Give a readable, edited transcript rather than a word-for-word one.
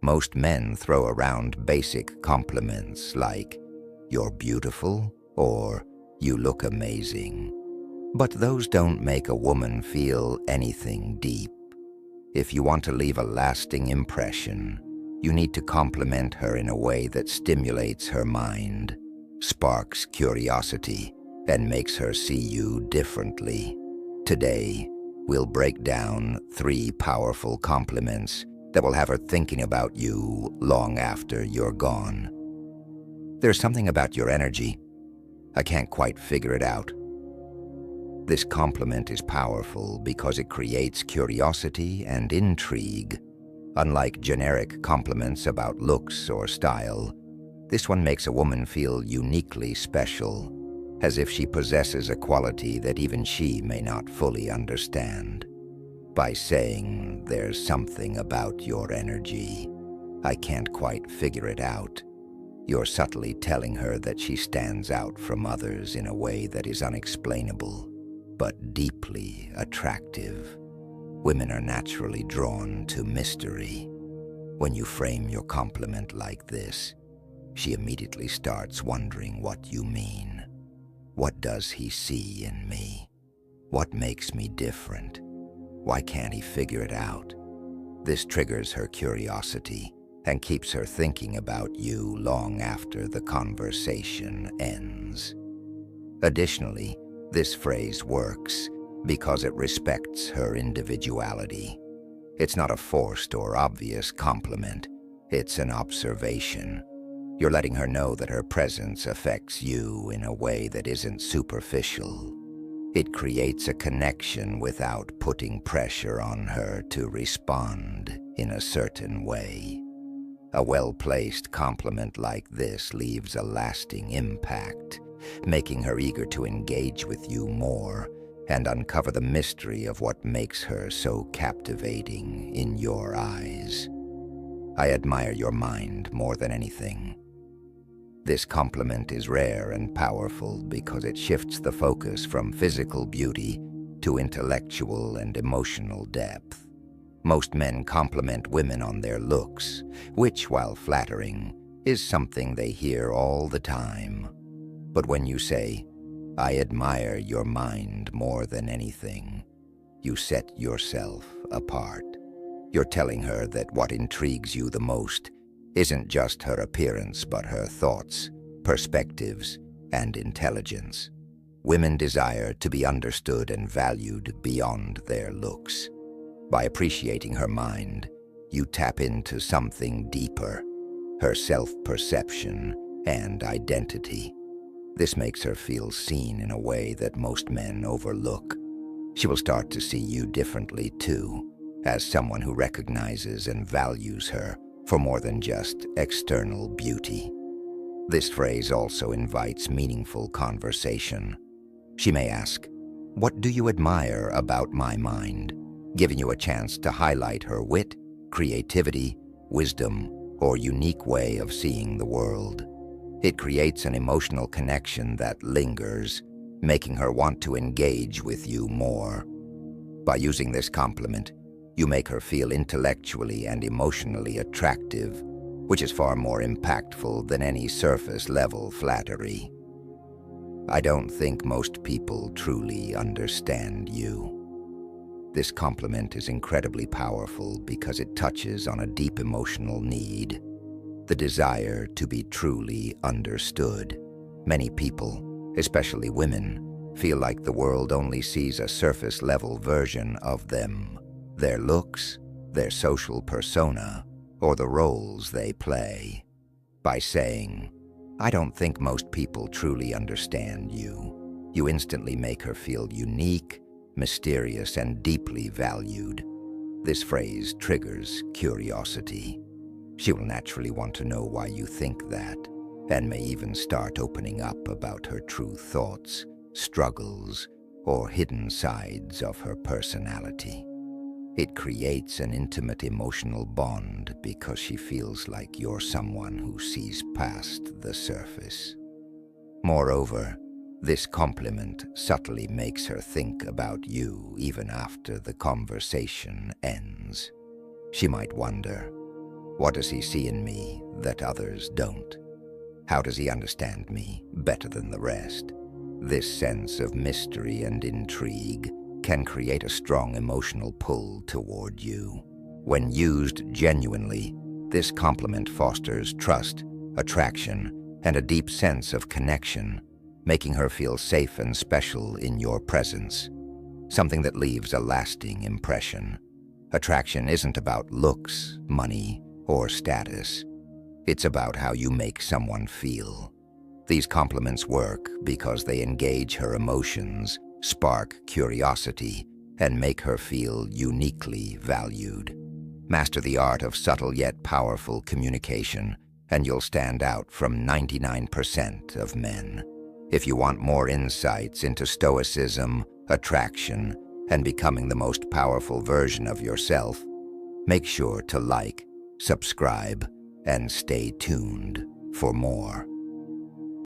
Most men throw around basic compliments like, "You're beautiful," or "You look amazing." But those don't make a woman feel anything deep. If you want to leave a lasting impression, you need to compliment her in a way that stimulates her mind, sparks curiosity, and makes her see you differently. Today, we'll break down 3 powerful compliments that will have her thinking about you long after you're gone. There's something about your energy. I can't quite figure it out. This compliment is powerful because it creates curiosity and intrigue. Unlike generic compliments about looks or style, this one makes a woman feel uniquely special, as if she possesses a quality that even she may not fully understand. By saying, "There's something about your energy, I can't quite figure it out," you're subtly telling her that she stands out from others in a way that is unexplainable, but deeply attractive. Women are naturally drawn to mystery. When you frame your compliment like this, she immediately starts wondering what you mean. What does he see in me? What makes me different? Why can't he figure it out? This triggers her curiosity and keeps her thinking about you long after the conversation ends. Additionally, this phrase works because it respects her individuality. It's not a forced or obvious compliment. It's an observation. You're letting her know that her presence affects you in a way that isn't superficial. It creates a connection without putting pressure on her to respond in a certain way. A well-placed compliment like this leaves a lasting impact, making her eager to engage with you more and uncover the mystery of what makes her so captivating in your eyes. I admire your mind more than anything. This compliment is rare and powerful because it shifts the focus from physical beauty to intellectual and emotional depth. Most men compliment women on their looks, which, while flattering, is something they hear all the time. But when you say, "I admire your mind more than anything," you set yourself apart. You're telling her that what intrigues you the most isn't just her appearance, but her thoughts, perspectives, and intelligence. Women desire to be understood and valued beyond their looks. By appreciating her mind, you tap into something deeper, her self-perception and identity. This makes her feel seen in a way that most men overlook. She will start to see you differently too, as someone who recognizes and values her for more than just external beauty. This phrase also invites meaningful conversation. She may ask, "What do you admire about my mind?" giving you a chance to highlight her wit, creativity, wisdom, or unique way of seeing the world. It creates an emotional connection that lingers, making her want to engage with you more. By using this compliment, you make her feel intellectually and emotionally attractive, which is far more impactful than any surface-level flattery. I don't think most people truly understand you. This compliment is incredibly powerful because it touches on a deep emotional need, the desire to be truly understood. Many people, especially women, feel like the world only sees a surface-level version of them, their looks, their social persona, or the roles they play. By saying, "I don't think most people truly understand you," you instantly make her feel unique, mysterious, and deeply valued. This phrase triggers curiosity. She will naturally want to know why you think that, and may even start opening up about her true thoughts, struggles, or hidden sides of her personality. It creates an intimate emotional bond because she feels like you're someone who sees past the surface. Moreover, this compliment subtly makes her think about you even after the conversation ends. She might wonder, What does he see in me that others don't? How does he understand me better than the rest? This sense of mystery and intrigue can create a strong emotional pull toward you. When used genuinely, this compliment fosters trust, attraction, and a deep sense of connection, making her feel safe and special in your presence, something that leaves a lasting impression. Attraction isn't about looks, money, or status. It's about how you make someone feel. These compliments work because they engage her emotions, spark curiosity, and make her feel uniquely valued. Master the art of subtle yet powerful communication, and you'll stand out from 99% of men. If you want more insights into stoicism, attraction, and becoming the most powerful version of yourself, make sure to like, subscribe, and stay tuned for more.